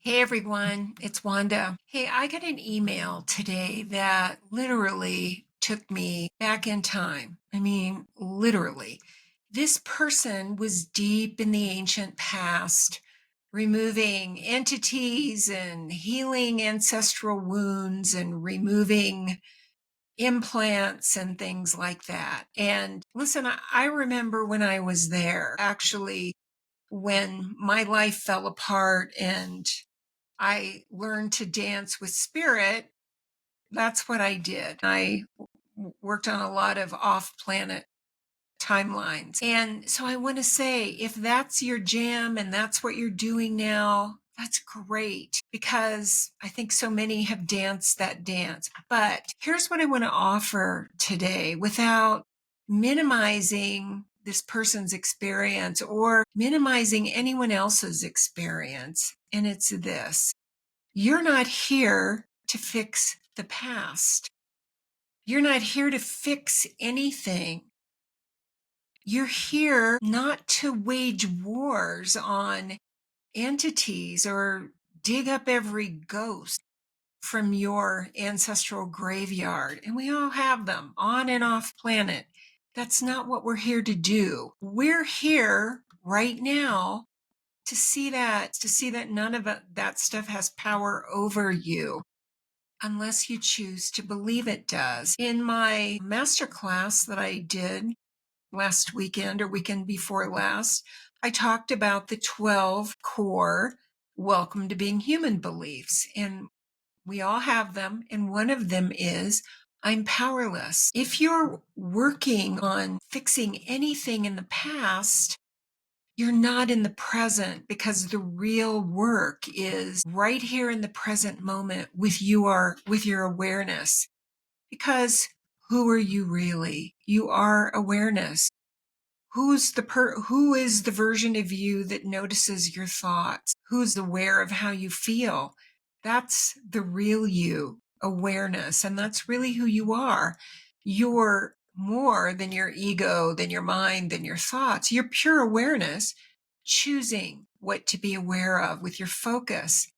Hey everyone, it's Wanda. Hey, I got an email today that literally took me back in time. I mean, literally. This person was deep in the ancient past, removing entities and healing ancestral wounds and removing implants and things like that. And listen, I remember when I was there, actually, when my life fell apart and I learned to dance with spirit. That's what I did. I worked on a lot of off planet timelines. And so I want to say, if that's your jam and that's what you're doing now, that's great because I think so many have danced that dance. But here's what I want to offer today without minimizing this person's experience or minimizing anyone else's experience. And it's this: you're not here to fix the past. You're not here to fix anything. You're here not to wage wars on entities or dig up every ghost from your ancestral graveyard. And we all have them on and off planet. That's not what we're here to do. We're here right now to see that none of that stuff has power over you unless you choose to believe it does. In my masterclass that I did last weekend or weekend before last, I talked about the 12 core welcome to being human beliefs. And we all have them. And one of them is I'm powerless. If you're working on fixing anything in the past, you're not in the present because the real work is right here in the present moment with your awareness. Because who are you really? You are awareness. Who is the version of you that notices your thoughts? Who's aware of how you feel? That's the real you, awareness. And that's really who you are. You're more than your ego, than your mind, than your thoughts. You're pure awareness, choosing what to be aware of with your focus,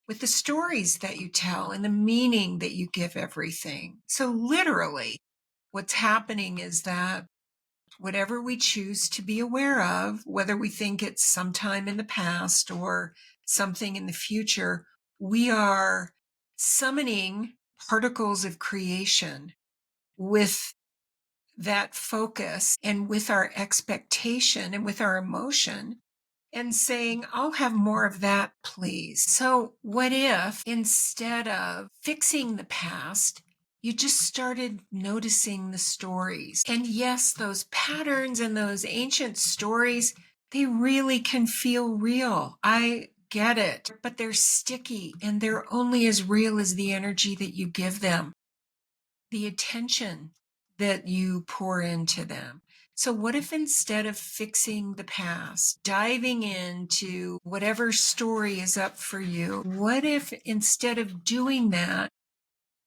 with the stories that you tell and the meaning that you give everything. So literally, what's happening is that whatever we choose to be aware of, whether we think it's sometime in the past or something in the future, we are summoning particles of creation with that focus and with our expectation and with our emotion and saying, I'll have more of that, please. So what if instead of fixing the past, you just started noticing the stories? And yes, those patterns and those ancient stories, they really can feel real. I get it, but they're sticky and they're only as real as the energy that you give them, the attention that you pour into them. So what if instead of fixing the past, diving into whatever story is up for you, what if instead of doing that,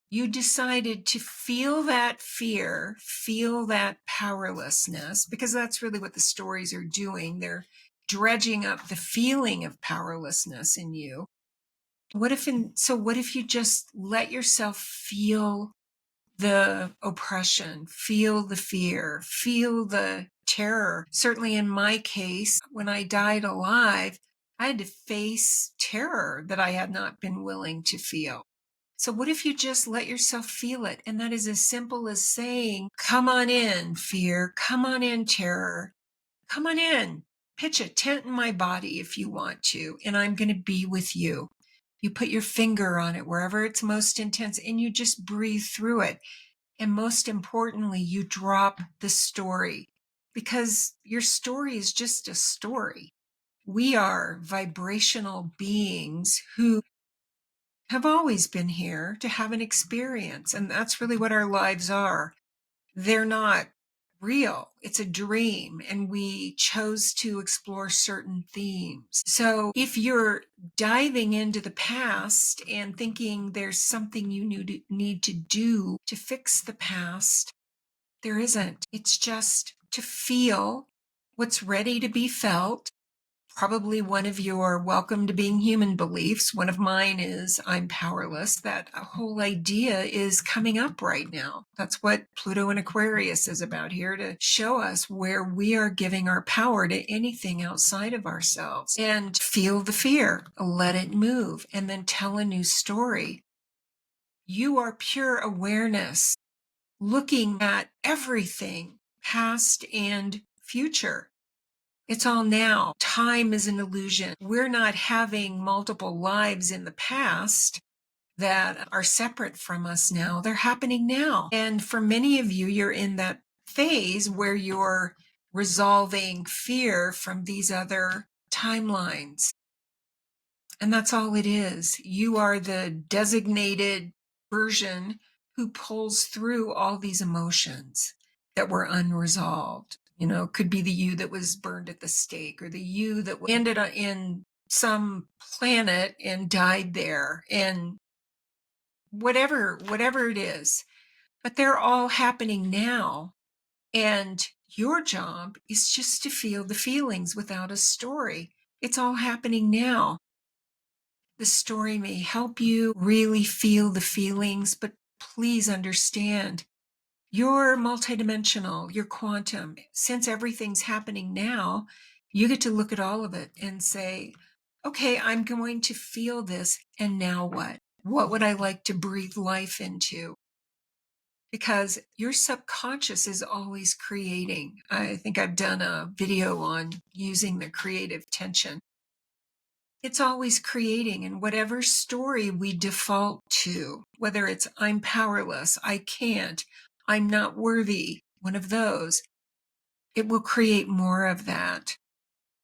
you decided to feel that fear, feel that powerlessness, because that's really what the stories are doing. They're dredging up the feeling of powerlessness in you. What if you just let yourself feel the oppression, feel the fear, feel the terror? Certainly in my case, when I died alive, I had to face terror that I had not been willing to feel. So what if you just let yourself feel it? And that is as simple as saying, come on in, fear, come on in, terror, come on in, pitch a tent in my body if you want to, and I'm going to be with you. You put your finger on it wherever it's most intense and you just breathe through it. And most importantly, you drop the story because your story is just a story. We are vibrational beings who have always been here to have an experience. And that's really what our lives are. They're not real. It's a dream. And we chose to explore certain themes. So if you're diving into the past and thinking there's something you need to do to fix the past, there isn't. It's just to feel what's ready to be felt, probably one of your welcome to being human beliefs. One of mine is I'm powerless. That whole idea is coming up right now. That's what Pluto and Aquarius is about, here to show us where we are giving our power to anything outside of ourselves. And feel the fear, let it move, and then tell a new story. You are pure awareness, looking at everything, past and future. It's all now. Time is an illusion. We're not having multiple lives in the past that are separate from us now. They're happening now. And for many of you, you're in that phase where you're resolving fear from these other timelines. And that's all it is. You are the designated version who pulls through all these emotions that were unresolved. It could be the you that was burned at the stake, or the you that ended up in some planet and died there, and whatever it is. But they're all happening now. And your job is just to feel the feelings without a story. It's all happening now. The story may help you really feel the feelings, but please understand, you're multidimensional, you're quantum. Since everything's happening now, you get to look at all of it and say, okay, I'm going to feel this, and now what? What would I like to breathe life into? Because your subconscious is always creating. I think I've done a video on using the creative tension. It's always creating, and whatever story we default to, whether it's I'm powerless, I can't, I'm not worthy, one of those, it will create more of that.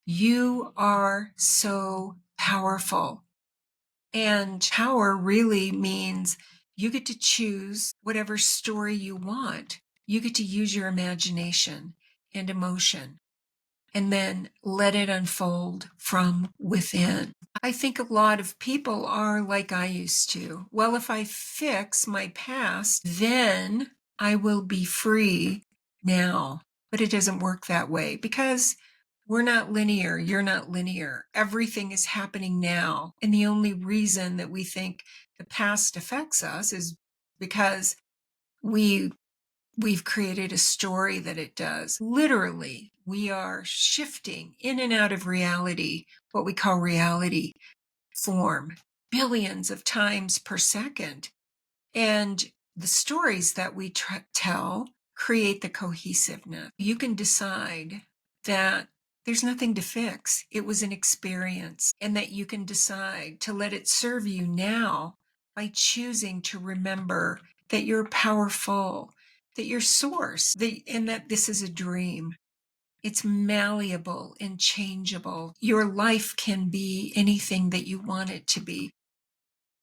You are so powerful. And power really means you get to choose whatever story you want. You get to use your imagination and emotion, and then let it unfold from within. I think a lot of people are like I used to. Well, if I fix my past, then I will be free now. But it doesn't work that way, because we're not linear. You're not linear. Everything is happening now. And the only reason that we think the past affects us is because we've created a story that it does. Literally, we are shifting in and out of reality, what we call reality form, billions of times per second. And the stories that we tell create the cohesiveness. You can decide that there's nothing to fix. It was an experience, and that you can decide to let it serve you now by choosing to remember that you're powerful, that you're source, and that this is a dream. It's malleable and changeable. Your life can be anything that you want it to be.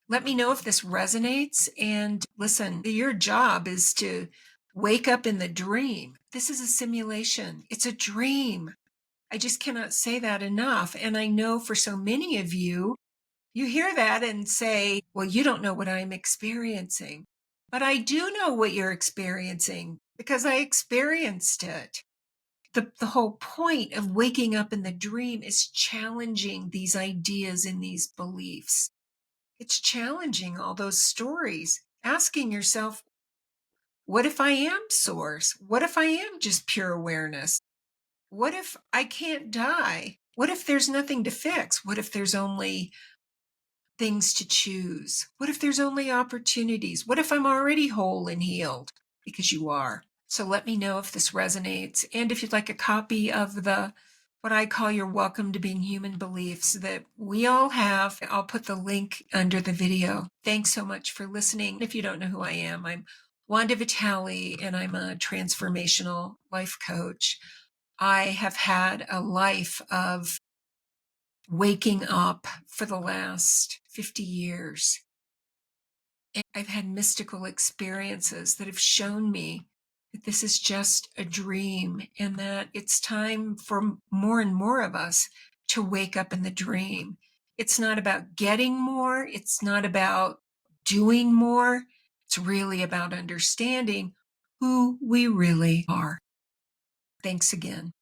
Let me know if this resonates. And listen, your job is to wake up in the dream. This is a simulation. It's a dream. I just cannot say that enough. And I know for so many of you, you hear that and say, well, you don't know what I'm experiencing. But I do know what you're experiencing, because I experienced it. The whole point of waking up in the dream is challenging these ideas and these beliefs. It's challenging all those stories, asking yourself, what if I am source? What if I am just pure awareness? What if I can't die? What if there's nothing to fix? What if there's only things to choose? What if there's only opportunities? What if I'm already whole and healed? Because you are. So let me know if this resonates. And if you'd like a copy of what I call your welcome to being human beliefs that we all have, I'll put the link under the video. Thanks so much for listening. If you don't know who I am, I'm Wanda Vitale, and I'm a transformational life coach. I have had a life of waking up for the last 50 years. And I've had mystical experiences that have shown me that this is just a dream, and that it's time for more and more of us to wake up in the dream. It's not about getting more. It's not about doing more. It's really about understanding who we really are. Thanks again.